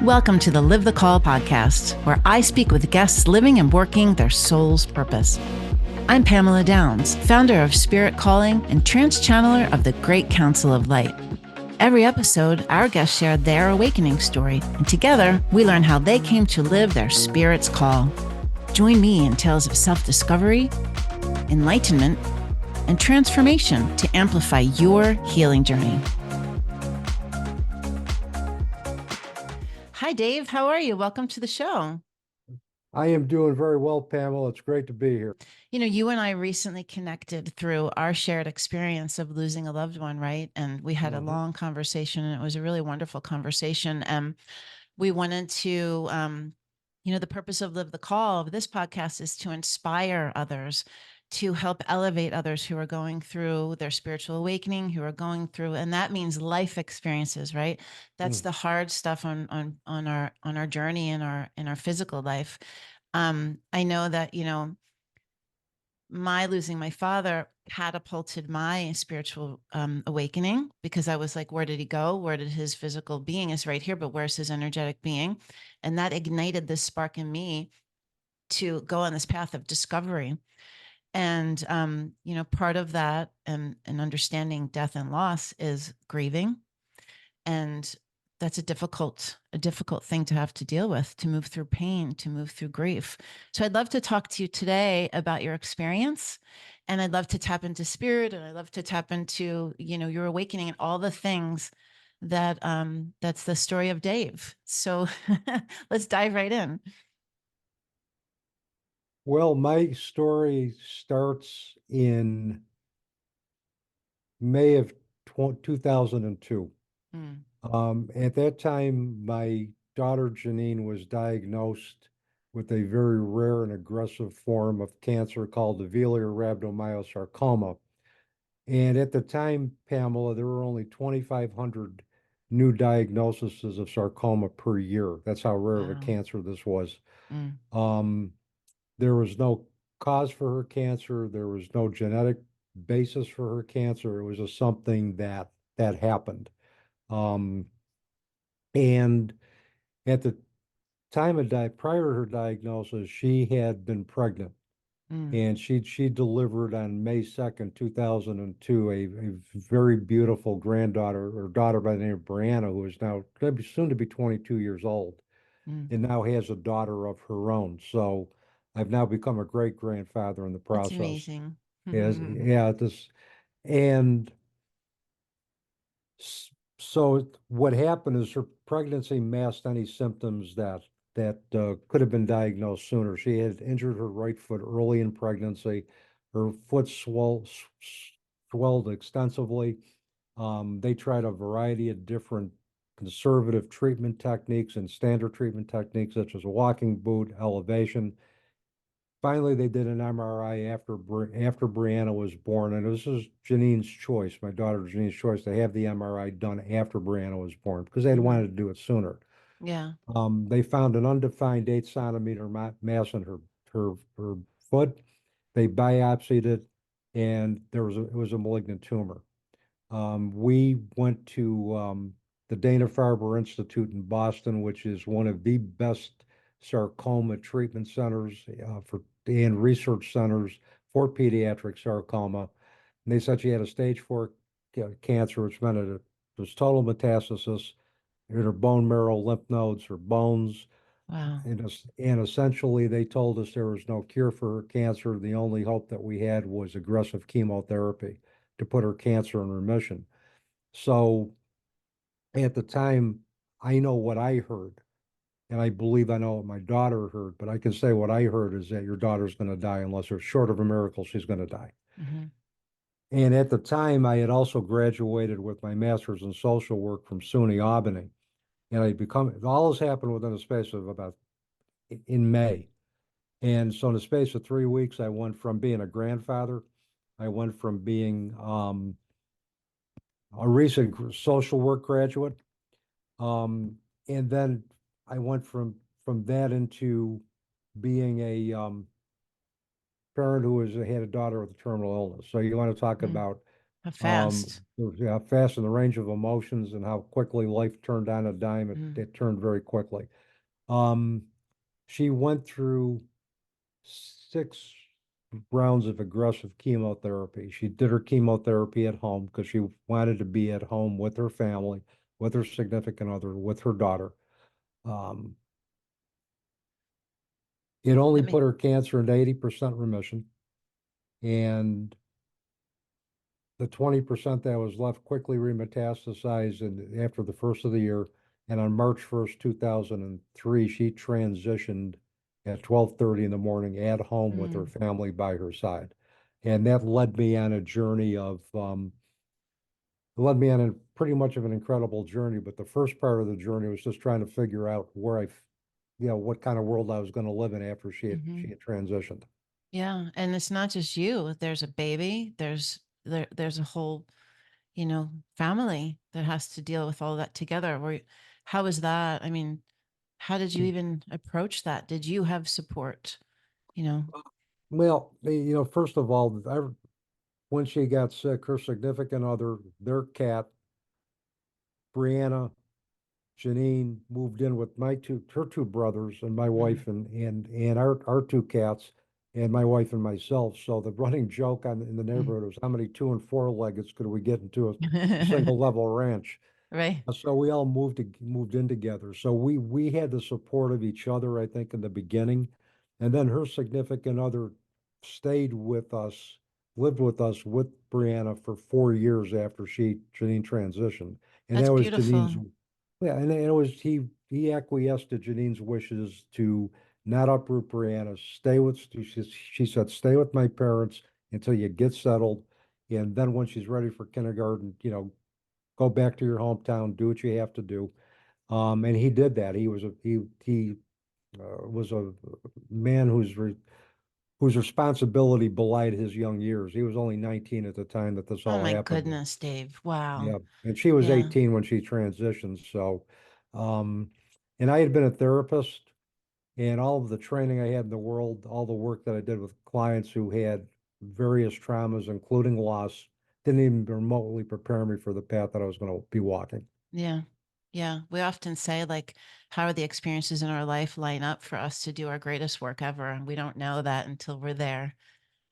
Welcome to the Live the Call podcast, where I speak with guests living and working their soul's purpose. I'm Pamela Downs, founder of Spirit Calling and trans-channeler of the Great Council of Light. Every episode, our guests share their awakening story, and together we learn how they came to live their spirit's call. Join me in tales of self-discovery, enlightenment, and transformation to amplify your healing journey. Hi, Dave. How are you? Welcome to the show. I am doing very well, Pamela. It's great to be here. You know, you and I recently connected through our shared experience of losing a loved one, right? And we had a long conversation, and it was a really wonderful conversation. And we wanted to, the purpose of Live the Call of this podcast is to inspire others, to help elevate others who are going through their spiritual awakening, who are going through, and that means life experiences, right? That's the hard stuff on our journey in our physical life. I know that, my losing my father catapulted my spiritual awakening, because I was like, where did he go? Where did his physical being is right here, but where's his energetic being? And that ignited this spark in me to go on this path of discovery. And, part of that and understanding death and loss is grieving. And that's a difficult thing to have to deal with, to move through pain, to move through grief. So I'd love to talk to you today about your experience, and I'd love to tap into spirit, and I'd love to tap into, your awakening and all the things that that's the story of Dave. So let's dive right in. Well, my story starts in May of 2002. Mm. At that time, my daughter Jeannine was diagnosed with a very rare and aggressive form of cancer called the velar rhabdomyosarcoma. And at the time, Pamela, there were only 2,500 new diagnoses of sarcoma per year. That's how rare of a Wow. cancer this was. Mm. Um, There was no cause for her cancer. There was no genetic basis for her cancer. It was just something that happened. Um, and at the time of prior to her diagnosis, she had been pregnant, Mm. and she delivered on May 2nd, 2002, a very beautiful granddaughter or daughter by the name of Brianna, who is now going to be soon to be 22 years old, Mm. and now has a daughter of her own. So I've now become a great grandfather in the That's process. amazing. Yes, yeah, this and so what happened is her pregnancy masked any symptoms that could have been diagnosed sooner. She had injured her right foot early in pregnancy. Her foot swelled extensively. They tried a variety of different conservative treatment techniques and standard treatment techniques, such as a walking boot, elevation. Finally, they did an MRI after Brianna was born, and this is Jeannine's choice, my daughter Jeannine's choice, to have the MRI done after Brianna was born because they had Mm-hmm. wanted to do it sooner. Yeah. They found an undefined 8 centimeter mass in her foot. They biopsied it, and it was a malignant tumor. We went to the Dana-Farber Institute in Boston, which is one of the best sarcoma treatment centers and research centers for pediatric sarcoma. And they said she had a stage 4 cancer, which meant it was total metastasis in her bone marrow, lymph nodes, her bones. Wow. And essentially, they told us there was no cure for her cancer. The only hope that we had was aggressive chemotherapy to put her cancer in remission. So at the time, I know what I heard, and I believe I know what my daughter heard, but I can say what I heard is that your daughter's going to die unless there's short of a miracle, she's going to die. Mm-hmm. And at the time, I had also graduated with my master's in social work from SUNY Albany. And all this happened within a space of about in May. And so in the space of 3 weeks, I went from being a grandfather, I went from being a recent social work graduate. And then I went from that into being a parent who had a daughter with a terminal illness. So you want to talk Mm. about How fast. Yeah, fast in the range of emotions and how quickly life turned on a dime. Mm, It turned very quickly. Um, she went through 6 rounds of aggressive chemotherapy. She did her chemotherapy at home because she wanted to be at home with her family, with her significant other, with her daughter. Um, it only let me. put her cancer into 80% remission, and the 20% that was left quickly remetastasized after the first of the year. And on March 1st, 2003, she transitioned at 12:30 in the morning at home with her Mm, family by her side. And that led me on a journey it led me on a pretty much of an incredible journey. But the first part of the journey was just trying to figure out what kind of world I was going to live in after she hmm. had transitioned. Yeah, and it's not just you. There's a baby. There's a whole, family that has to deal with all that together. How is that? I mean, how did you even approach that? Did you have support? You know. Well, first of all, when she got sick, her significant other, their cat, Brianna, Jeannine, moved in with her two brothers and my Mm. wife and our two cats and my wife and myself. So the running joke in the Mm. neighborhood was how many 2 and 4 leggeds could we get into a single level ranch? Right. So we all moved in together. So we had the support of each other, I think, in the beginning. And then her significant other stayed with us, lived with us with Brianna for 4 years after Jeannine transitioned. And That's that was Jannine's, beautiful. yeah, and it was he acquiesced to Jannine's wishes to not uproot Brianna, she said, stay with my parents until you get settled. And then when she's ready for kindergarten, go back to your hometown, do what you have to do. And he did that. He was a man whose responsibility belied his young years. He was only 19 at the time that this Oh all my happened. goodness, Dave. Wow. Yeah, and she was Yeah. 18 when she transitioned. So, um, and I had been a therapist, and all of the training I had in the world, all the work that I did with clients who had various traumas, including loss, didn't even remotely prepare me for the path that I was going to be walking. Yeah. Yeah. We often say, like, how are the experiences in our life line up for us to do our greatest work ever? And we don't know that until we're there.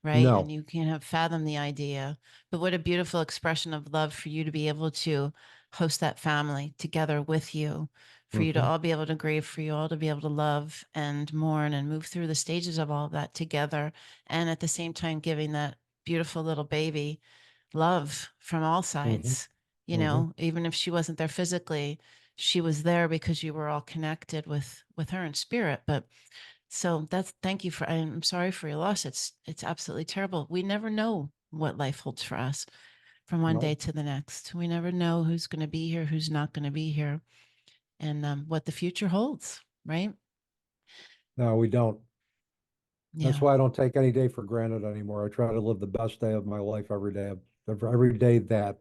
Right. And No. you can't have fathom the idea. But what a beautiful expression of love for you to be able to host that family together with you, for you to Hmm. all be able to grieve, for you all to be able to love and mourn and move through the stages of all of that together. And at the same time, giving that beautiful little baby love from all Hmm. sides. Hmm. Even if she wasn't there physically, she was there because you were all connected with her in spirit. But so that's thank you for I'm sorry for your loss. It's absolutely terrible. We never know what life holds for us from one day No, to the next. We never know who's going to be here, who's not going to be here, and what the future holds, right? no, we don't. That's Yeah. why I don't take any day for granted anymore. I try to live the best day of my life every day that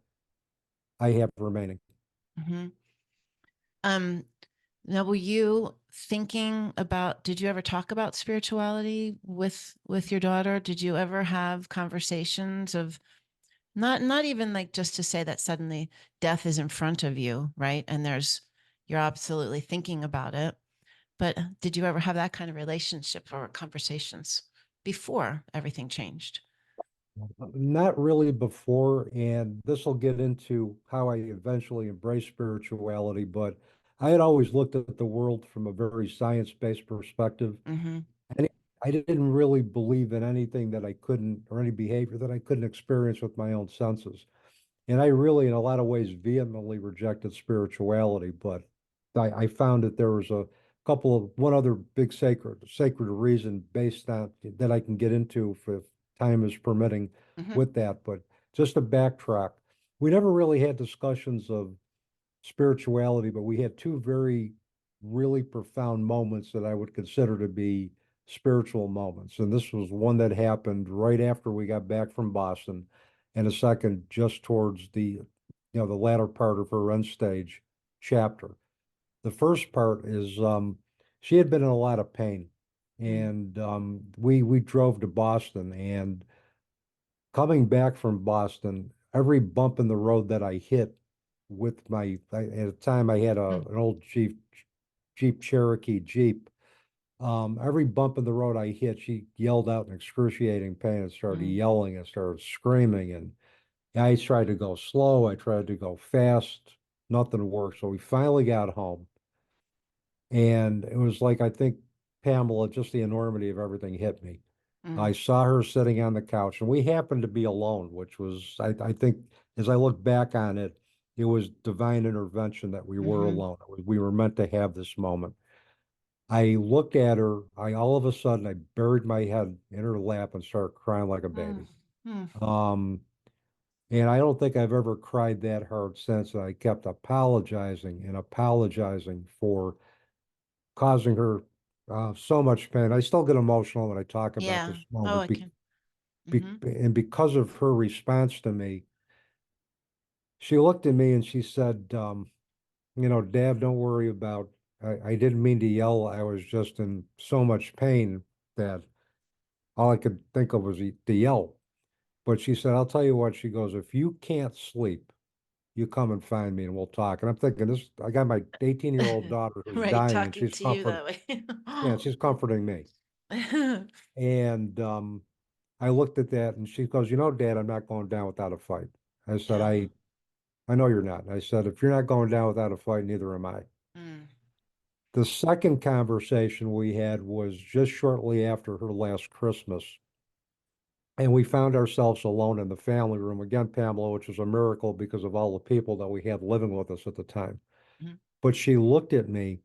I have remaining. Hmm. Um, Now, were you thinking about, did you ever talk about spirituality with your daughter? Did you ever have conversations of not even like just to say that suddenly death is in front of you, right? And you're absolutely thinking about it. But did you ever have that kind of relationship or conversations before everything changed? Not really before, and this will get into how I eventually embraced spirituality, but I had always looked at the world from a very science-based perspective. Mm-hmm. And I didn't really believe in anything that I couldn't, or any behavior that I couldn't experience with my own senses. And I really, in a lot of ways, vehemently rejected spirituality, but I found that there was one other big sacred reason based on that I can get into if time is permitting Mm-hmm. with that. But just to backtrack, we never really had discussions of spirituality, but we had two really profound moments that I would consider to be spiritual moments. And this was one that happened right after we got back from Boston, and a second just towards the latter part of her end stage chapter. The first part is she had been in a lot of pain, Mm-hmm. and we drove to Boston, and coming back from Boston, every bump in the road that I hit with at the time I had Mm, an old Jeep Cherokee Jeep. Every bump in the road I hit, she yelled out in excruciating pain and started mm, yelling and started screaming. And I tried to go slow. I tried to go fast. Nothing worked. So we finally got home. And it was like, I think, Pamela, just the enormity of everything hit me. I mm, saw her sitting on the couch, and we happened to be alone, which was, I think, as I look back on it, it was divine intervention that we were mhm, alone. We were meant to have this moment. I looked at her. All of a sudden, I buried my head in her lap and started crying like a mm, baby. mm. Um, and I don't think I've ever cried that hard since. I kept apologizing and apologizing for causing her so much pain. I still get emotional when I talk about Yeah. this Oh, moment, I can. and because of her response to me, she looked at me and she said, Dad, don't worry about. I didn't mean to yell. I was just in so much pain that all I could think of was to yell. But she said, I'll tell you what. She goes, if you can't sleep, you come and find me and we'll talk. And I'm thinking this, I got my 18-year-old daughter who's Right, dying and talking to you that way. she's comforting me. And I looked at that and she goes, Dad, I'm not going down without a fight. I said, Yeah. I know you're not. I said, if you're not going down without a fight, neither am I. Mm, The second conversation we had was just shortly after her last Christmas. And we found ourselves alone in the family room again, Pamela, which was a miracle because of all the people that we had living with us at the time. mhm, But she looked at me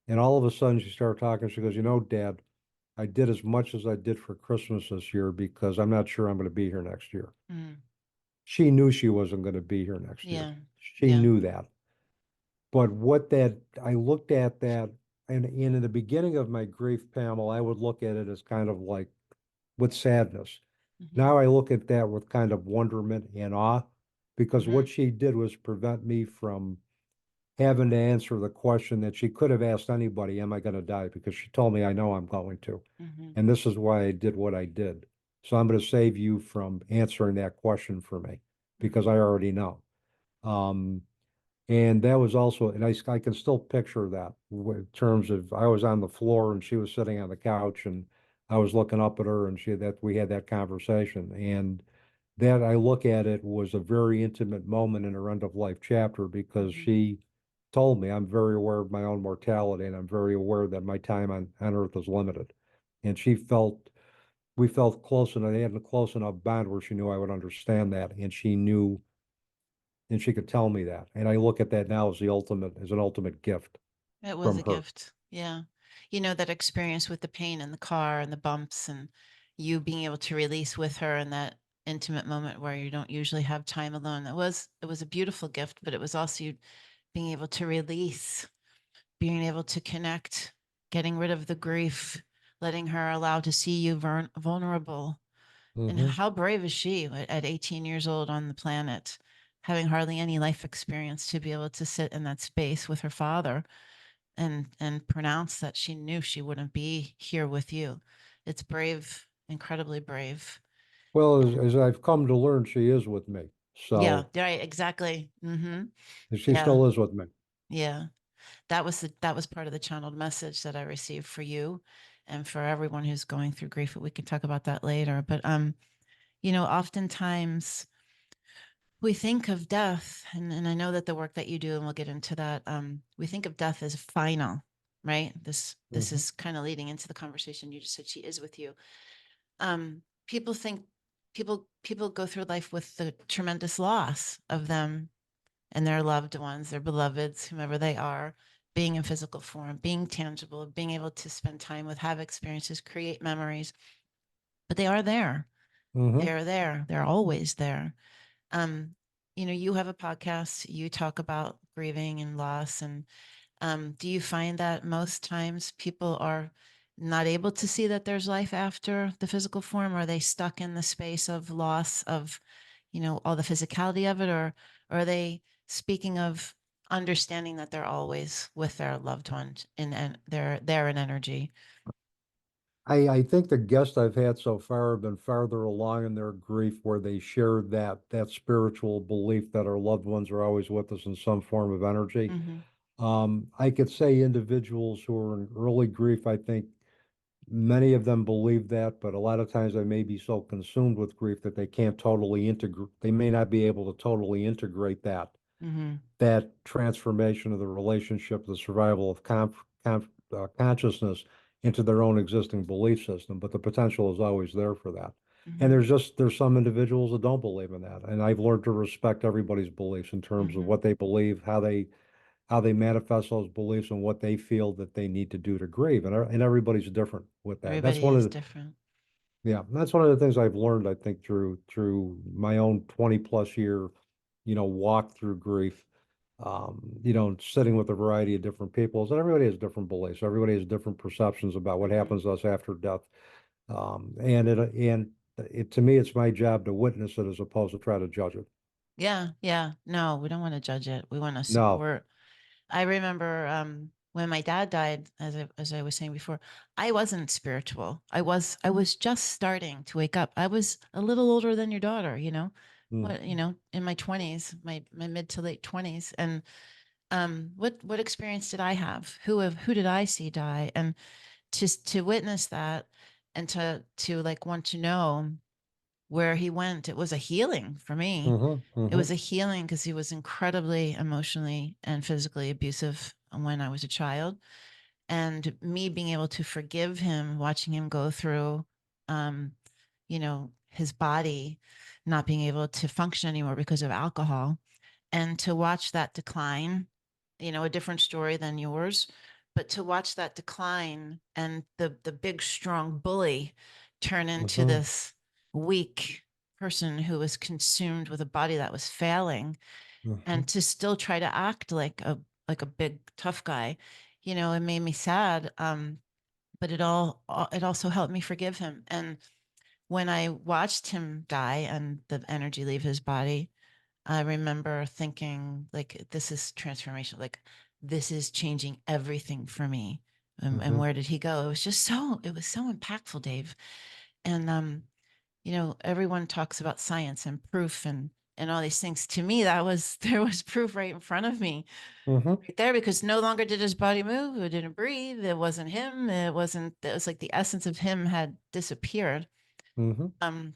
and all of a sudden she started talking. She goes, Dad, I did as much as I did for Christmas this year because I'm not sure I'm going to be here next year. mm. She knew she wasn't going to be here next year. Yeah. She Yeah. knew that. But I looked at that, and in the beginning of my grief, Pamela, I would look at it as kind of like with sadness. Mhm, Now I look at that with kind of wonderment and awe because what mhm, she did was prevent me from having to answer the question that she could have asked anybody, am I going to die? Because she told me, I know I'm going to. mhm, And this is why I did what I did. So I'm going to save you from answering that question for me because mhm, I already know. Um, and that was also, and I can still picture that in terms of I was on the floor and she was sitting on the couch and I was looking up at her and we had that conversation. And that I look at it was a very intimate moment in her end of life chapter because mhm, she told me I'm very aware of my own mortality and I'm very aware that my time on earth is limited. And we felt close and I had a close enough bond where she knew I would understand that. And she knew and she could tell me that. And I look at that now as an ultimate gift It was from a her. gift. Yeah. You know, that experience with the pain in the car and the bumps and you being able to release with her in that intimate moment where you don't usually have time alone. It was a beautiful gift, but it was also you being able to release, being able to connect, getting rid of the grief, letting her allow to see you vulnerable. And Hmm. how brave is she at 18 years old on the planet, having hardly any life experience to be able to sit in that space with her father and pronounce that she knew she wouldn't be here with you. It's brave, incredibly brave. Well, as I've come to learn, she is with me. Yeah, So right, exactly. she Yeah, still is with me. yeah. That was part of the channeled message that I received for you and for everyone who's going through grief. We can talk about that later. But oftentimes we think of death, and I know that the work that you do, and we'll get into that, we think of death as final, right? This Hmm. is kind of leading into the conversation you just said she is with you. People think people go through life with the tremendous loss of them and their loved ones, their beloveds, whomever they are, being in physical form, being tangible, being able to spend time with, have experiences, create memories, but they are there. They Hmm. are there. They're always there. um you have a podcast, you talk about grieving and loss, and do you find that most times people are not able to see that there's life after the physical form? Or are they stuck in the space of loss of all the physicality of it? Or are they speaking of understanding that they're always with their loved ones and they're there in energy? I think the guests I've had so far have been farther along in their grief where they share that spiritual belief that our loved ones are always with us in some form of energy. Hmm. I could say individuals who are in early grief, I think many of them believe that, but a lot of times they may be so consumed with grief that they can't totally integrate, they may not be able to totally integrate Hmm. that transformation of the relationship, the survival of consciousness into their own existing belief system. But the potential is always there for that. And Hmm. there's some individuals that don't believe in that. And I've learned to respect everybody's beliefs in terms of Hmm. what they believe, how they manifest those beliefs and what they feel that they need to do to grieve. And everybody's different with that. That's Everybody one of is the different. yeah, that's one of the things I've learned, I think, through my own 20 plus year, walk through grief. Sitting with a variety of different people, is that everybody has different beliefs. Everybody has different perceptions about what Mhm. happens to us after death. And to me, it's my job to witness it as opposed to try to judge it. Yeah, yeah. No, we don't want to judge it. We want to No. support. I remember when my dad died, as I was saying before, I wasn't spiritual. I was just starting to wake up. I was a little older than your daughter, Mm, in my 20s, my mid to late 20s. And what experience did I have? Who did I see die? And to witness that and to like want to know where he went, it was a healing for me. hmm It was hmm a healing because he was incredibly emotionally and physically abusive when I was a child. And me being able to forgive him, watching him go through, his body not being able to function anymore because of alcohol, and to watch that decline, a different story than yours, but to watch that decline and the big strong bully turn into hmm this weak person who was consumed with a body that was failing, hmm and to still try to act like a big tough guy, it made me sad. But it also helped me forgive him. And when I watched him die and the energy leave his body, I remember thinking, like, this is transformation. Like, this is changing everything for me. And hmm where did he go? It was so impactful, Dave. And, everyone talks about science and proof and all these things. To me, there was proof right in front of me, hmm right there, because no longer did his body move. It didn't breathe. It wasn't him. It was like the essence of him had disappeared. hmm Um,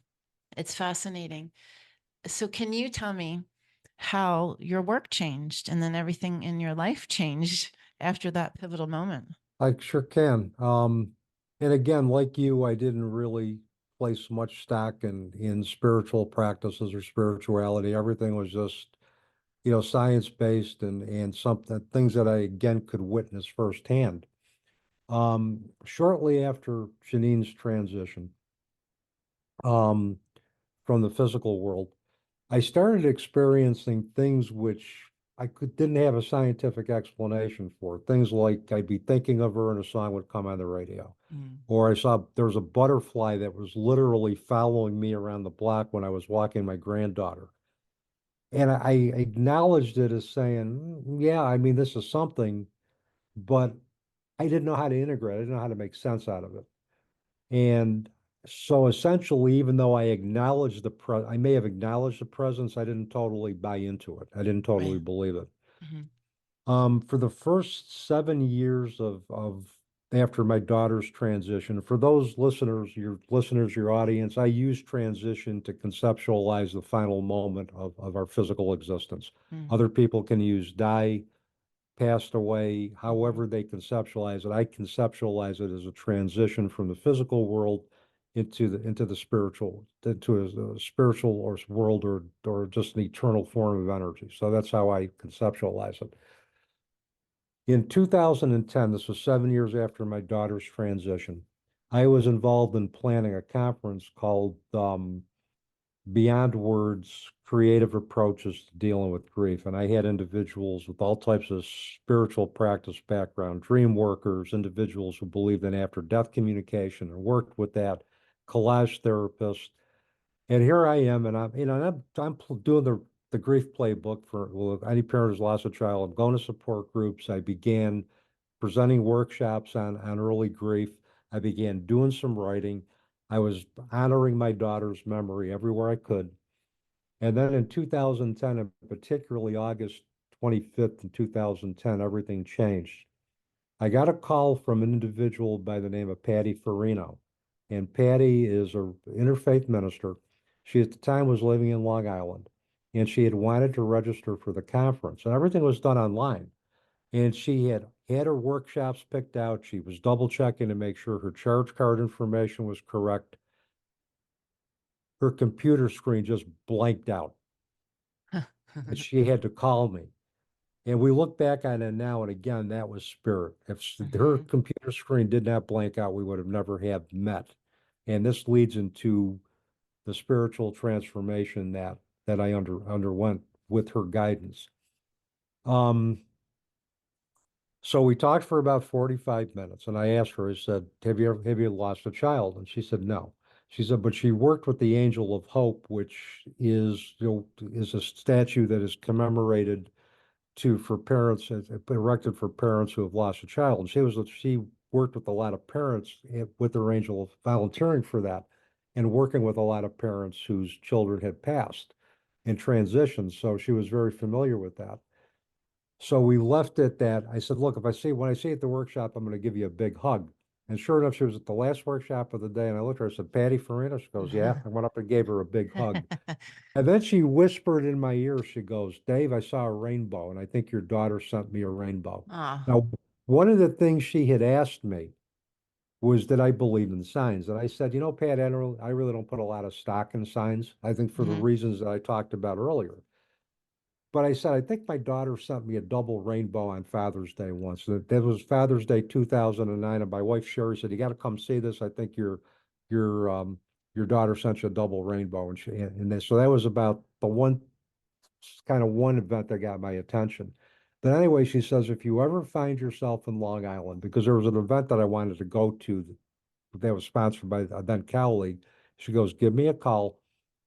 it's fascinating. So can you tell me how your work changed and then everything in your life changed after that pivotal moment? I sure can. And again, like you, I didn't really place much stock in spiritual practices or spirituality. Everything was just, science based and something things that I again could witness firsthand. Shortly after Jeannine's transition, um, from the physical world, I started experiencing things which didn't have a scientific explanation for. Things like I'd be thinking of her and a song would come on the radio. Mm. Or I saw there was a butterfly that was literally following me around the block when I was walking my granddaughter. And I acknowledged it as saying, yeah, I mean, this is something, but I didn't know how to integrate. I didn't know how to make sense out of it. And so essentially, even though I may have acknowledged the presence, I didn't totally buy into it. I didn't totally Right. believe it. Hmm. For the first 7 years of after my daughter's transition, for those listeners, your audience, I use transition to conceptualize the final moment of our physical existence. Mm. Other people can use die, passed away, Hmm. however they conceptualize it. I conceptualize it as a transition from the physical world into the spiritual, into a spiritual or world or just an eternal form of energy. So that's how I conceptualize it. In 2010, this was 7 years after my daughter's transition, I was involved in planning a conference called Beyond Words, Creative Approaches to Dealing with Grief. And I had individuals with all types of spiritual practice background, dream workers, individuals who believed in after death communication and worked with that, collage therapists. And here I am, and I'm doing the grief playbook for well, any parent who's lost a child. I'm going to support groups. I began presenting workshops on early grief. I began doing some writing. I was honoring my daughter's memory everywhere I could. And then in 2010, and particularly August 25th in 2010, everything changed. I got a call from an individual by the name of Patty Farino. And Patty is a interfaith minister. She at the time was living in Long Island, and she had wanted to register for the conference. And everything was done online. And she had her workshops picked out. She was double checking to make sure her charge card information was correct. Her computer screen just blanked out, and she had to call me. And we look back on it now, and again, that was spirit. If her Mhm. computer screen did not blank out, we would have never have met. And this leads into the spiritual transformation that I underwent with her guidance. Um, so we talked for about 45 minutes, and I asked her, I said, have you lost a child? And she said, no. She said, but she worked with the Angel of Hope, which is, is a statue that is commemorated for parents, erected for parents who have lost a child. And she worked with a lot of parents with their Angel of volunteering for that, and working with a lot of parents whose children had passed in transition. So she was very familiar with that. So we left it that I said, look, when I see you at the workshop, I'm going to give you a big hug. And sure enough, she was at the last workshop of the day. And I looked at her, I said, Patty Farina? She goes, yeah. I went up and gave her a big hug. And then she whispered in my ear, she goes, Dave, I saw a rainbow, and I think your daughter sent me a rainbow. Oh. Now, one of the things she had asked me was that I believed in signs. And I said, Pat, I really don't put a lot of stock in signs. I think for the Mhm. reasons that I talked about earlier. But I said, I think my daughter sent me a double rainbow on Father's Day once. That was Father's Day 2009. And my wife Sherry said, you got to come see this. I think your your daughter sent you a double rainbow. So that was about the one event that got my attention. But anyway, she says, if you ever find yourself in Long Island, because there was an event that I wanted to go to that was sponsored by a then colleague, she goes, give me a call.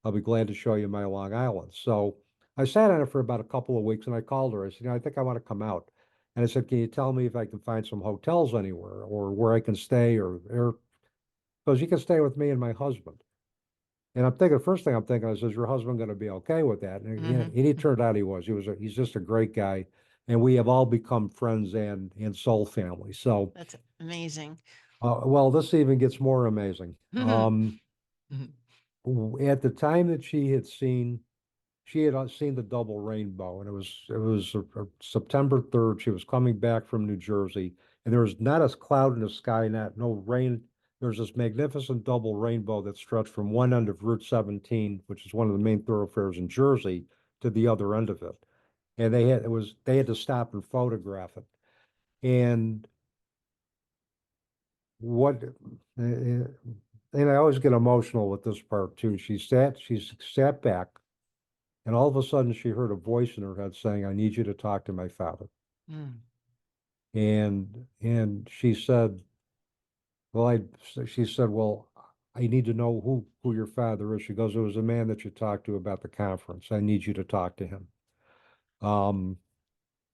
I'll be glad to show you my Long Island. So I sat on it for about a couple of weeks, and I called her. I said, I think I want to come out. And I said, can you tell me if I can find some hotels anywhere, or where I can stay, or because you can stay with me and my husband. And I'm thinking, the first thing I'm thinking is your husband going to be okay with that? And Mhm. he turned out he was. He's just a great guy, and we have all become friends and soul family. So, That's amazing. well, this even gets more amazing. Mhm. At the time that she had seen the double rainbow, and it was September 3rd. She was coming back from New Jersey, and there was not a cloud in the sky, no rain. There's this magnificent double rainbow that stretched from one end of Route 17, which is one of the main thoroughfares in Jersey, to the other end of it. And they had to stop and photograph it. And what and I always get emotional with this part too. She sat back, and all of a sudden she heard a voice in her head saying, I need you to talk to my father. Mm. And she said, well, she said, well, I need to know who your father is. She goes, it was a man that you talked to about the conference. I need you to talk to him. Um,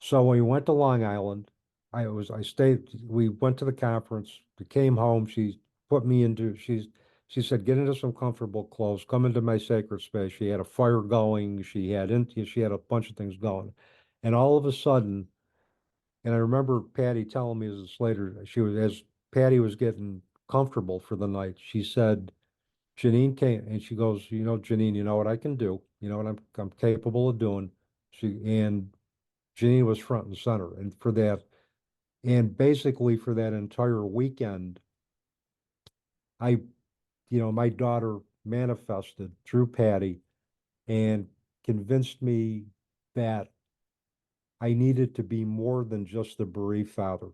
so when we went to Long Island, I stayed, we went to the conference, we came home. Put me into, she said, get into some comfortable clothes, come into my sacred space. She had a fire going. She had a bunch of things going. And all of a sudden, and I remember Patty telling me this later, as Patty was getting comfortable for the night, she said, Jeannine came and she goes, Jeannine, you know what I can do? You know what I'm capable of doing? And Jeannine was front and center. And basically for that entire weekend, I, my daughter manifested through Patty and convinced me that I needed to be more than just the bereaved father.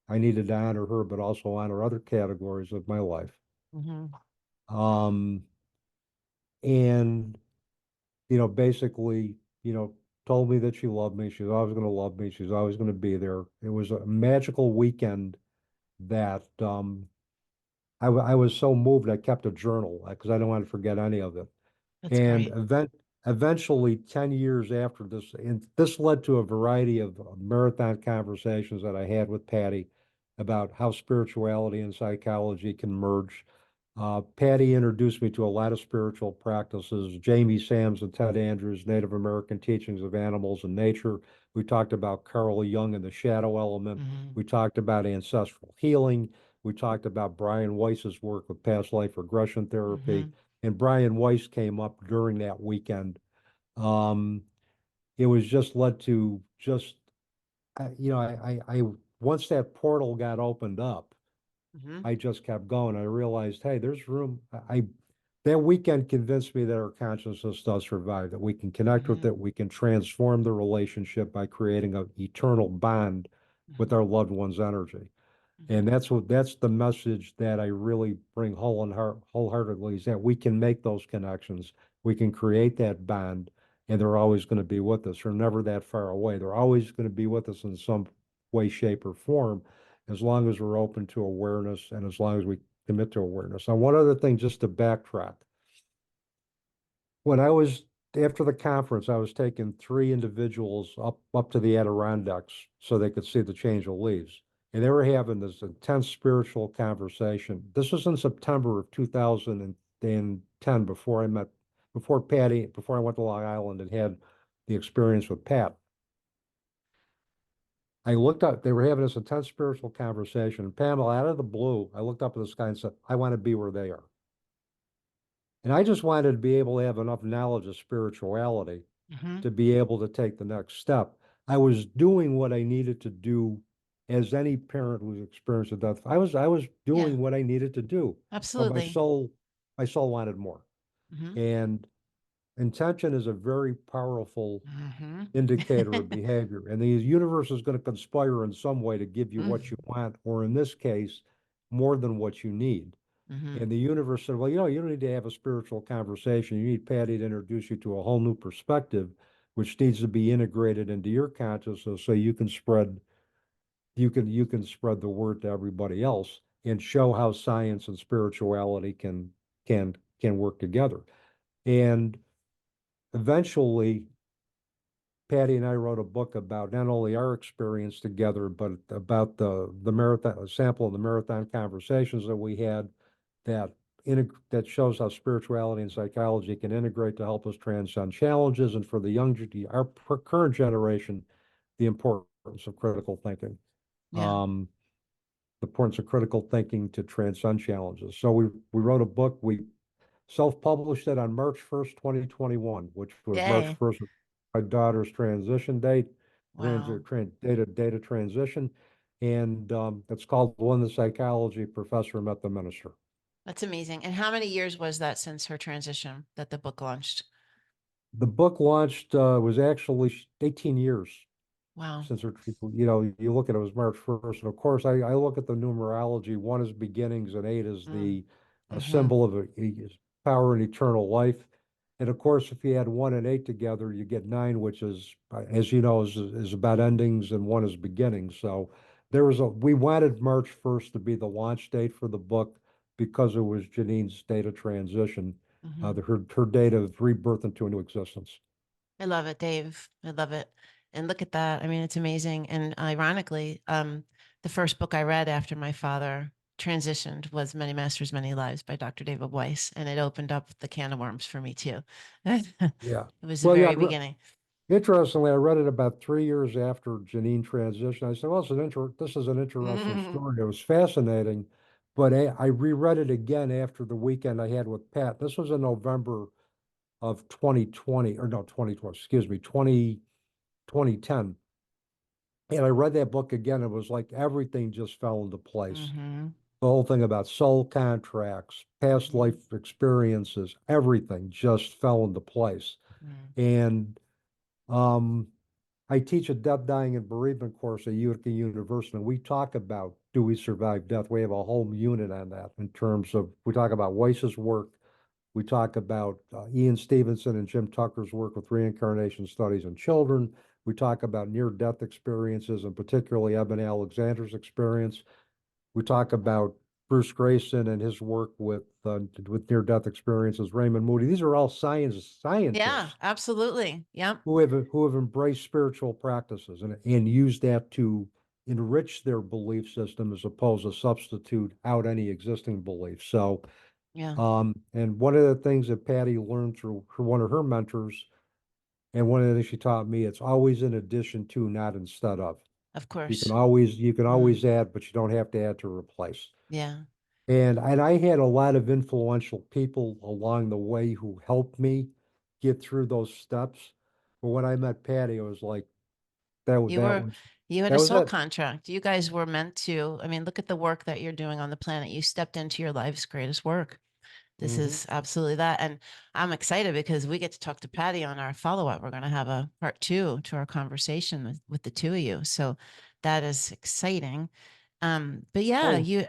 I needed to honor her, but also honor other categories of my life. Mhm. Um, and, basically, told me that she loved me. She was always going to love me. She was always going to be there. It was a magical weekend that I was so moved. I kept a journal because I didn't want to forget any of it. That's And great. eventually, 10 years after this, and this led to a variety of marathon conversations that I had with Patty. about how spirituality and psychology can merge. Patty introduced me to a lot of spiritual practices, Jamie Sams and Ted Andrews, Native American teachings of animals and nature. We talked about Carl Jung and the shadow element. Mm-hmm. We talked about ancestral healing. We talked about Brian Weiss's work with past life regression Mm-hmm. therapy. And Brian Weiss came up during that weekend. Um, it was just led to just, once that portal got opened up, Mm-hmm. I just kept going. I realized, hey, there's room. That weekend convinced me that our consciousness does survive, that we can connect with Mm-hmm. it, we can transform the relationship by creating an eternal bond with Mm-hmm. our loved one's energy. And Mm-hmm. that's the message that I really bring wholeheartedly, is that we can make those connections. We can create that bond, and they're always going to be with us. They're never that far away. They're always going to be with us in some way, shape, or form, as long as we're open to awareness and as long as we commit to awareness. Now, one other thing, just to backtrack. When I was after the conference, I was taking three individuals up to the Adirondacks so they could see the change of leaves. And they were having this intense spiritual conversation. This was in September of 2010, before I went to Long Island and had the experience with Pat. I looked up, they were having this intense spiritual conversation. And Pamela, out of the blue, I looked up at the sky and said, I want to be where they are. And I just wanted to be able to have enough knowledge of spirituality Mm-hmm. to be able to take the next step. I was doing what I needed to do, as any parent who's experienced a death. I was Yeah, doing what I needed to do, but absolutely. my soul wanted more. Mm-hmm. And intention is a very powerful Mm-hmm. indicator of behavior. And the universe is going to conspire in some way to give you what you want, or in this case, more than what you need. Mm-hmm. And the universe said, well, you don't need to have a spiritual conversation. You need Patty to introduce you to a whole new perspective, which needs to be integrated into your consciousness so you can spread the word to everybody else and show how science and spirituality can work together. And eventually Patty and I wrote a book about not only our experience together, but about the marathon, a sample of the marathon conversations that we had, that that shows how spirituality and psychology can integrate to help us transcend challenges, and for the our current generation, the importance of critical thinking. Yeah. Um, the importance of critical thinking to transcend challenges. So we wrote a book. We self-published it on March 1st, 2021, which was March Yay. 1st, my daughter's transition date, Wow. data transition. And it's called When the Psychology Professor Met the Minister. That's amazing. And how many years was that since her transition that the book launched? The book launched, was actually 18 years Wow. since her, you look at it, was March 1st. And of course, I look at the numerology. One is beginnings and eight is Mm. the Mm-hmm. symbol of power and eternal life. And of course, if you add one and eight together, you get nine, which is, as you know, is about endings, and one is beginnings. So we wanted March 1st to be the launch date for the book because it was Jeannine's date of transition, Mm-hmm. her date of rebirth into a new existence. I love it, Dave. I love it. And look at that. I mean, it's amazing. And ironically, the first book I read after my father transitioned was Many Masters, Many Lives by Dr. David Weiss. And it opened up the can of worms for me too. It Yeah. was the Well, yeah, very beginning. interestingly, I read it about 3 years after Jeannine transitioned. I said, well, this is an interesting Mm-hmm. story. It was fascinating, but I reread it again after the weekend I had with Pat. This was in November of 2020, or no, 2020, excuse me, 2010. And I read that book again. It was like everything just fell into place. Mm-hmm. The whole thing about soul contracts, past Mm-hmm. life experiences, everything just fell into place. And um, I teach a death, dying, and bereavement course at Utica University, and we talk about, do we survive death? We have a whole unit on that in terms of, we talk about Weiss's work. We talk about Ian Stevenson and Jim Tucker's work with reincarnation studies in children. We talk about near-death experiences, and particularly Eben Alexander's experience. We talk about Bruce Grayson and his work with near-death experiences, Raymond Moody. These are all Yeah, scientists absolutely. Yep. who have embraced spiritual practices and used that to enrich their belief system as opposed to substitute out any existing belief. So, Yeah, and one of the things that Patty learned through one of her mentors, and one of the things she taught me, it's always in addition to, not instead of. of course. You can Mm, always add, but you don't have to add to replace. yeah, And I had a lot of influential people along the way who helped me get through those steps. But when I met Patty, it was like you that were was you had that a was soul it. contract. You guys were meant to. I mean, look at the work that you're doing on the planet. You stepped into your life's greatest work. This Hmm. is absolutely that. And I'm excited because we get to talk to Patty on our follow up. We're going to have a part two to our conversation with the two of you. So that is exciting. But yeah, Oh, you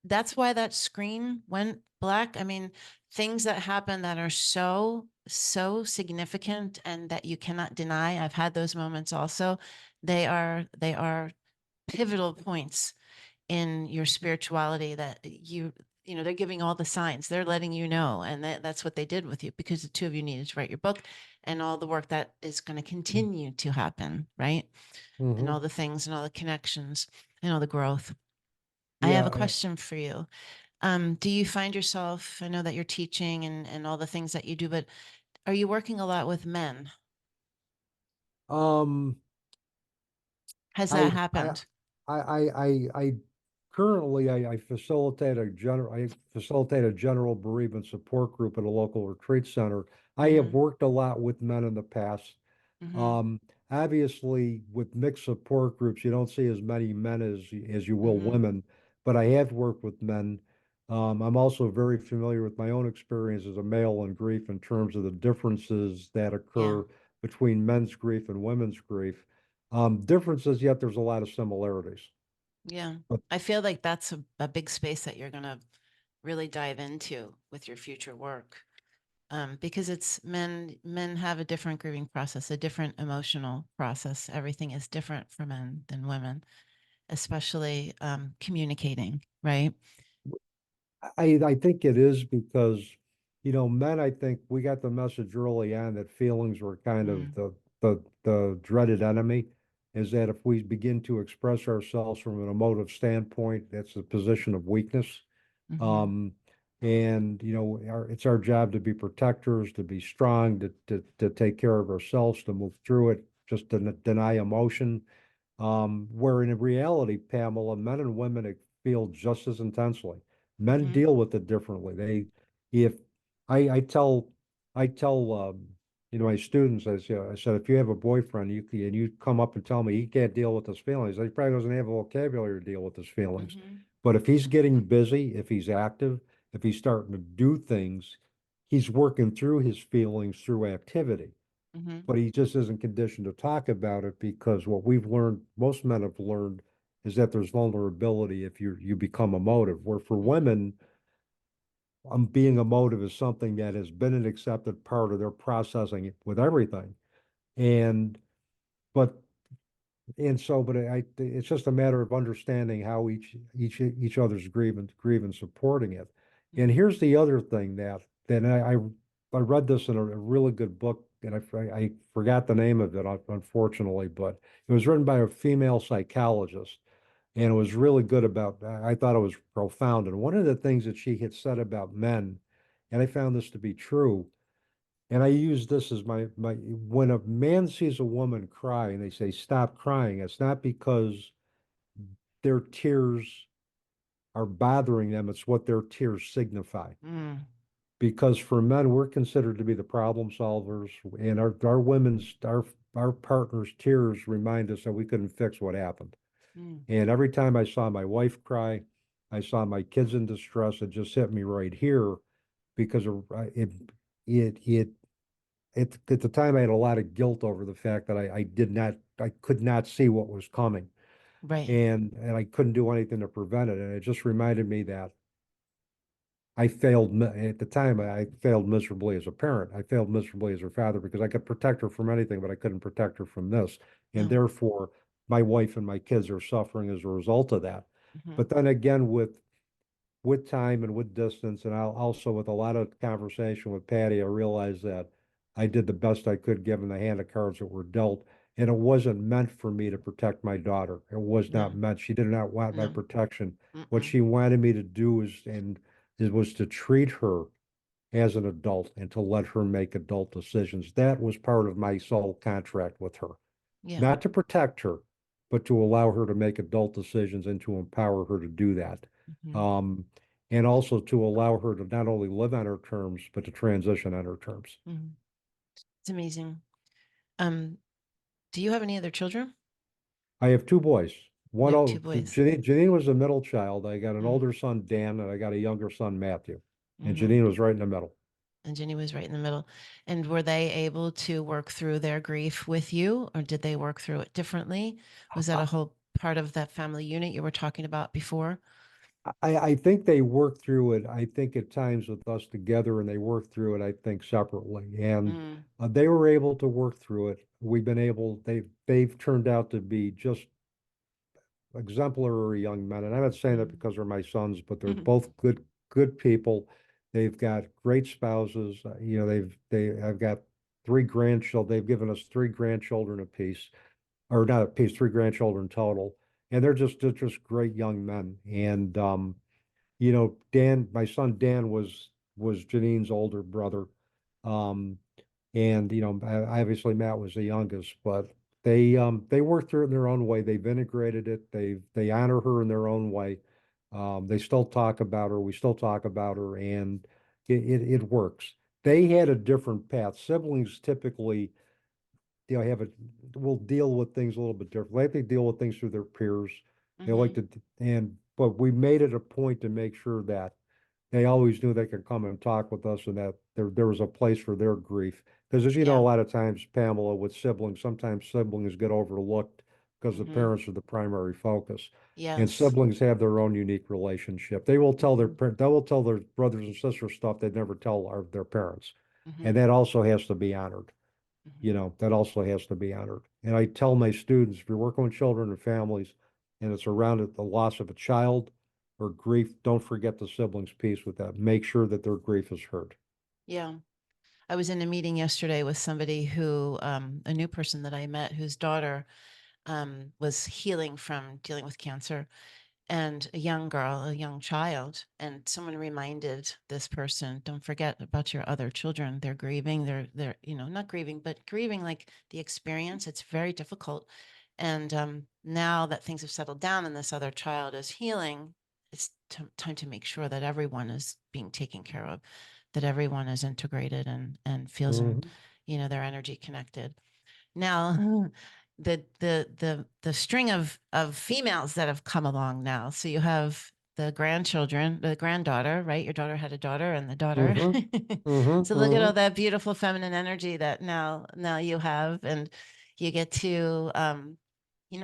that's why that screen went black. I mean, things that happen that are so significant and that you cannot deny. I've had those moments also. They are pivotal points in your spirituality that they're giving all the signs, they're letting you know, and that's what they did with you because the two of you needed to write your book and all the work that is going to continue to happen, right? And all hmm. the things and all the connections and all the growth. I have a Yeah. question for you. Do you find yourself, I know that you're teaching and all the things that you do, but are you working a lot with men? Um, Has that I, happened? I currently I facilitate a general bereavement support group at a local retreat center. I have Mm-hmm. worked a lot with men in the past. Mm-hmm. Um, Obviously, with mixed support groups, you don't see as many men as you will Mm-hmm. women, but I have worked with men. I'm also very familiar with my own experience as a male in grief in terms of the differences that Yeah. occur between men's grief and women's grief. Differences, yet there's a lot of similarities. Yeah. But I feel like that's a big space that you're going to really dive into with your future work. Because it's men have a different grieving process, a different emotional process. Everything is different for men than women, especially communicating, right? I think it is because, men, I think we got the message early on that feelings were kind of Mm, the dreaded enemy, is that if we begin to express ourselves from an emotive standpoint, that's a position of weakness. mm-hmm, Um, and it's our job to be protectors, to be strong, to take care of ourselves, to move through it, just to deny emotion. Where in reality, Pamela, men and women feel just as intensely. Men mm-hmm, deal with it differently. If I tell, my students, I said, if you have a boyfriend, and you come up and tell me he can't deal with his feelings, he probably doesn't have a vocabulary to deal with his feelings. mm-hmm, But if he's getting busy, if he's active, if he's starting to do things, he's working through his feelings through activity, mm-hmm, but he just isn't conditioned to talk about it because what we've learned, most men have learned, is that there's vulnerability if you become emotive. Where for mm-hmm, women, being emotive is something that has been an accepted part of their processing with everything. And but but it's just a matter of understanding how each other's grieve and supporting it. And mm-hmm, here's the other thing that I read this in a really good book, and I forgot the name of it, unfortunately, but it was written by a female psychologist, and it was really good about. I thought it was profound, and one of the things that she had said about men, and I found this to be true, and I use this as my when a man sees a woman cry and they say, stop crying, it's not because their tears are bothering them, it's what their tears signify. mm, Because for men, we're considered to be the problem solvers, and our partner's tears remind us that we couldn't fix what happened. mm, And every time I saw my wife cry, I saw my kids in distress, it just hit me right here because it at the time I had a lot of guilt over the fact that I could not see what was coming, right. and I couldn't do anything to prevent it. And it just reminded me that at the time. I failed miserably as a parent. I failed miserably as her father because I could protect her from anything, but I couldn't protect her from this. And Yeah. therefore, my wife and my kids are suffering as a result of that. Mm-hmm, But then again, with time and with distance, and also with a lot of conversation with Patty, I realized that I did the best I could given the hand of cards that were dealt. and it wasn't meant for me to protect my daughter. It was not No, meant. She did not want my no. protection. What Mm-mm. she wanted me to do is, and it was to treat her as an adult and to let her make adult decisions. That was part of my soul contract with her, Yeah. not to protect her, but to allow her to make adult decisions and to empower her to do that. Hmm. Um, and also to allow her to not only live on her terms, but to transition on her terms. Hmm. It's amazing. Um, do you have any other children? I have two boys. You One, have two oh, boys. Jeannine was the middle child. I got an Mm-hmm. older son, Dan, and I got a younger son, Matthew. And Mm-hmm. Jeannine was right in the middle. And Jenny was right in the middle. And were they able to work through their grief with you, or did they work through it differently? Was that a whole part of that family unit you were talking about before? I think they work through it. I think at times with us together, and they work through it, I think separately. And Mm, they were able to work through it. We've been able, they've turned out to be just exemplary young men. And I'm not saying that mm, because they're my sons, but they're mhm, both good people. They've got great spouses. I've got three grandchildren. They've given us three grandchildren apiece, or not apiece, three grandchildren total. And they're just great young men. And Dan, my son Dan was Jannine's older brother. Um, and obviously Matt was the youngest, but they worked through it in their own way. They've integrated it. They honor her in their own way. They still talk about her. We still talk about her, and it works. They had a different path. Siblings typically, have a will deal with things a little bit differently. They deal with things through their peers. They like mhm. to, and but we made it a point to make sure that they always knew they could come and talk with us and that there was a place for their grief. Because as you know, a Yeah. lot of times, Pamela, with siblings, sometimes siblings get overlooked because the Mhm. parents are the primary focus. And Yes. siblings have their own unique relationship. Mhm. They will tell their brothers and sisters stuff they'd never tell their parents. And Mhm. that also has to be honored. Mhm. That also has to be honored. And I tell my students, if you're working with children and families and it's around the loss of a child or grief, don't forget the siblings piece with that. Make sure that their grief is heard. Yeah. I was in a meeting yesterday with somebody who, a new person that I met, whose daughter was healing from dealing with cancer, and a young girl, a young child, and someone reminded this person, don't forget about your other children. They're grieving. They're, not grieving, but grieving like the experience. It's very difficult. And now that things have settled down and this other child is healing, it's time to make sure that everyone is being taken care of, that everyone is integrated and feels in, Mhm. their energy connected. Now, the string of females that have come along now. So you have the grandchildren, the granddaughter, right? Your daughter had a daughter and the daughter. Mhm. Mhm. So look at all Mhm. that beautiful feminine energy that now you have, and you get to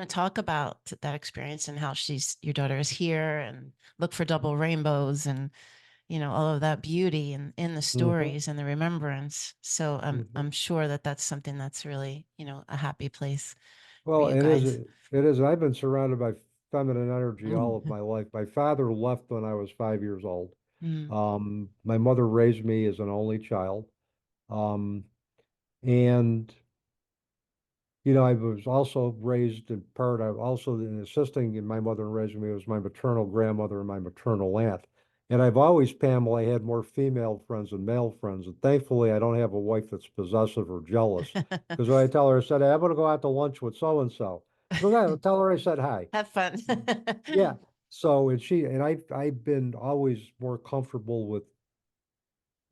talk about that experience and how your daughter is here, and look for double rainbows, and all of that beauty in the Mhm. stories and the remembrance. So Mhm. I'm sure that that's something that's really, a happy place for Well, you it is. guys. It is. I've been surrounded by feminine energy all of Mm, my life. My father left when I was 5 years old. mm, My mother raised me as an only child. Um, and I was also raised in part, I also in assisting in my mother and raising me was my maternal grandmother and my maternal aunt. And I've always, Pamela, had more female friends than male friends. And thankfully, I don't have a wife that's possessive or jealous. Because when I tell her, I said, hey, I'm going to go out to lunch with so and so. She goes, "Yeah, tell her I said hi." Have fun. Yeah. So, I've been always more comfortable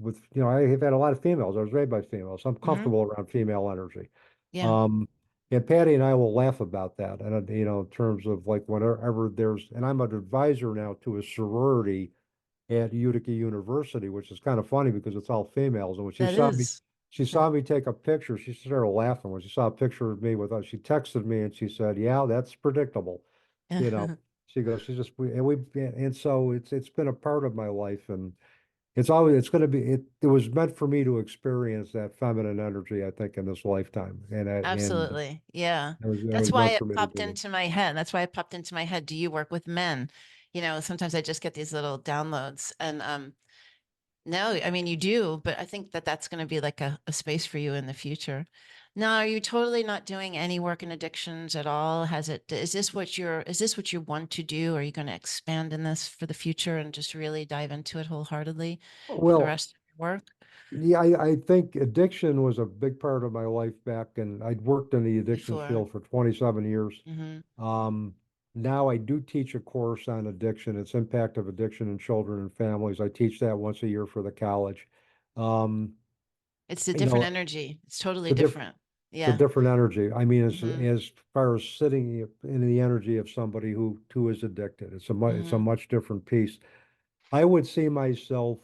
I have had a lot of females. I was raised by females. So I'm Hmm. comfortable around female energy. Yeah, Um, and Patty and I will laugh about that. And, in terms of like whenever and I'm an advisor now to a sorority at Utica University, which is kind of funny because it's all females. And when that is. she saw me take a picture, she started laughing when she saw a picture of me with us. She texted me and she said, yeah, that's predictable. You know, she goes, and so it's been a part of my life. And it's going to be, it was meant for me to experience that feminine energy, I think, in this lifetime. And Absolutely. Yeah. it That's was why meant it for me to popped do that. into my head. That's why it popped into my head. Do you work with men? Sometimes I just get these little downloads, and No, I mean, you do, but I think that that's going to be like a space for you in the future. Now, are you totally not doing any work in addictions at all? Is this what you want to do? Are you going to expand in this for the future and just really dive into it wholeheartedly for the Well, rest of your work? yeah, I think addiction was a big part of my life back, and I'd worked in the addictions Before. field for 27 years. Hmm. Um, Now I do teach a course on addiction, its impact of addiction in children and families. I teach that once a year for the college. Um, It's a you different know, energy. It's it's totally a different different. it's a Yeah. different energy. I mean, Hmm. as far as sitting in the energy of somebody who is addicted, it's a Hmm. much different piece. I would see myself,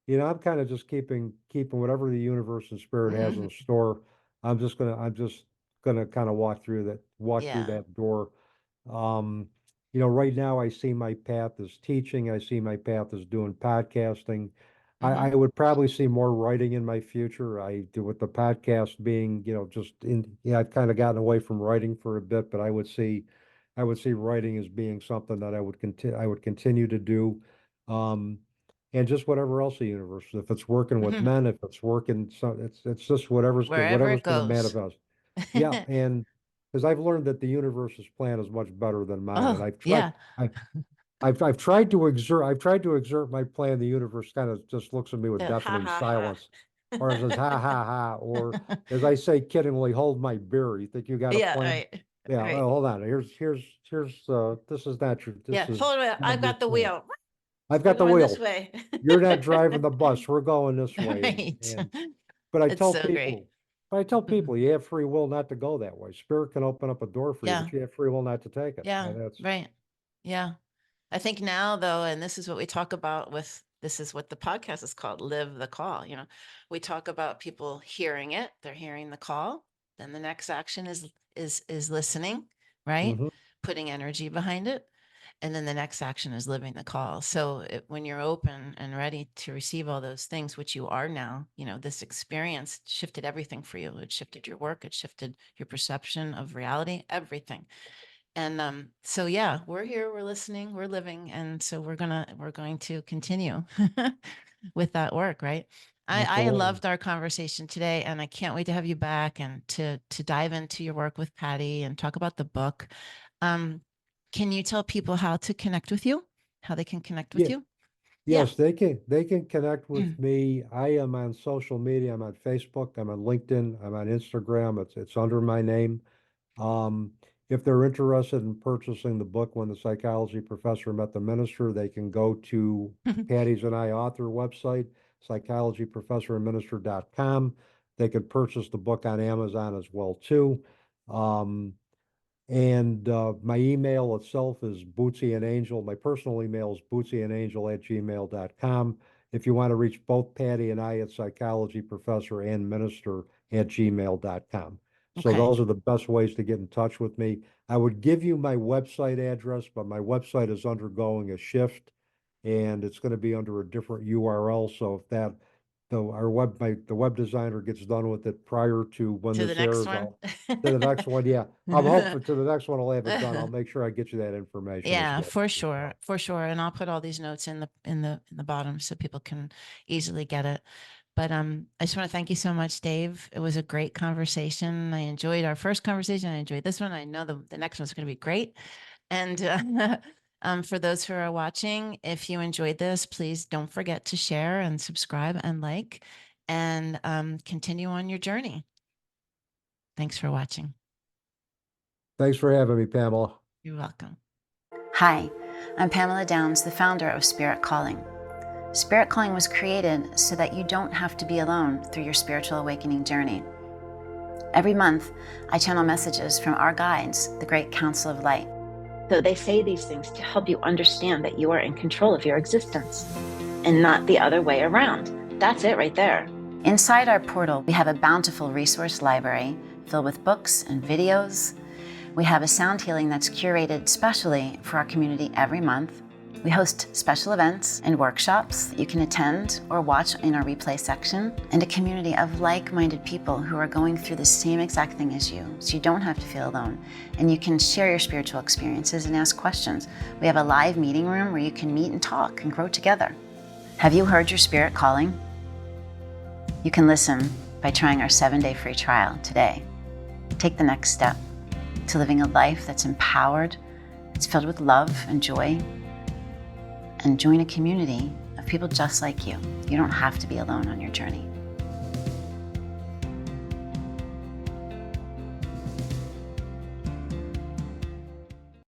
I'm kind of just keeping whatever the universe and spirit has Hmm. in store. I'm just gonna kind of walk through Yeah. that door. Um, right now I see my path as teaching. I see my path as doing podcasting. I Hmm. would probably see more writing in my future. I do with the podcast being, just I've kind of gotten away from writing for a bit, but I would see writing as being something that I would continue to do. Um, and just whatever else the universe, if it's working with Hmm. men, if it's working, so it's just Wherever whatever's it going to goes. manifest. Yeah, and because I've learned that the universe's plan is much better than mine, and Oh, yeah. I, I've tried to exert my plan. The universe kind of just looks at me with Ha deafening ha ha. silence, or it says ha ha ha, or as I say kiddingly, hold my beer. You think you got a Yeah, plan? right. Yeah. Right. Well, hold on. Here's this is not your Yeah. this is Hold on. not I've your got the plan. wheel. I've We're got the going this wheel. way. You're not driving the bus. We're going this way. And Right. and but I It's tell so great. people, but I tell Mhm. people you have free will not to go that way. Spirit can open up a door for you, Yeah. but you have free will not to take it. Yeah. And that's Right. Yeah. I think now though, and this is what we talk about with this is what the podcast is called, live the call. We talk about people hearing it, they're hearing the call. Then the next action is listening, right? hmm Putting energy behind it. And then the next action is living the call. So when you're open and ready to receive all those things, which you are now, this experience shifted everything for you. It shifted your work, it shifted your perception of reality, everything. And so yeah, we're here, we're listening, we're living, and so we're going to continue with that work, right? I absolutely. loved our conversation today, and I can't wait to have you back and to dive into your work with Patty and talk about the book. Um, can you tell people how to connect with you? How they can connect with Yeah. you? Yeah. Yes, they can connect with me. I am on social media. I'm on Facebook. I'm on LinkedIn. I'm on Instagram. It's under my name. Um, if they're interested in purchasing the book When the Psychology Professor Met the Minister, they can go to Patty's and I author website, psychologyprofessorandminister.com. They could purchase the book on Amazon as well too. Um, and my email itself is Bootsy and Angel. My personal email is bootsyandangel@gmail.com. If you want to reach both Patty and I, at psychology professor and minister@gmail.com. So Okay. those are the best ways to get in touch with me. I would give you my website address, but my website is undergoing a shift and it's going to be under a different URL. So if that the web designer gets done with it prior to when To the this next airs, one. I'll to the next one. Yeah, I'm hopeful to the next one I'll have it done. I'll make sure I get you that information as Yeah, well. for sure, for sure. And I'll put all these notes in the bottom so people can easily get it. But I just want to thank you so much, Dave. It was a great conversation. I enjoyed our first conversation. I enjoyed this one. I know the next one's going to be great. And for those who are watching, if you enjoyed this, please don't forget to share and subscribe and like, and continue on your journey. Thanks for watching. Thanks for having me, Pamela. You're welcome. Hi, I'm Pamela Downs, the founder of Spirit Calling. Spirit Calling was created so that you don't have to be alone through your spiritual awakening journey. Every month, I channel messages from our guides, the Great Council of Light. So they say these things to help you understand that you are in control of your existence and not the other way around. That's it right there. Inside our portal, we have a bountiful resource library filled with books and videos. We have a sound healing that's curated specially for our community every month. We host special events and workshops that you can attend or watch in our replay section, and a community of like-minded people who are going through the same exact thing as you, so you don't have to feel alone, and you can share your spiritual experiences and ask questions. We have a live meeting room where you can meet and talk and grow together. Have you heard your spirit calling? You can listen by trying our 7-day free trial today. Take the next step to living a life that's empowered, it's filled with love and joy, and join a community of people just like you. You don't have to be alone on your journey.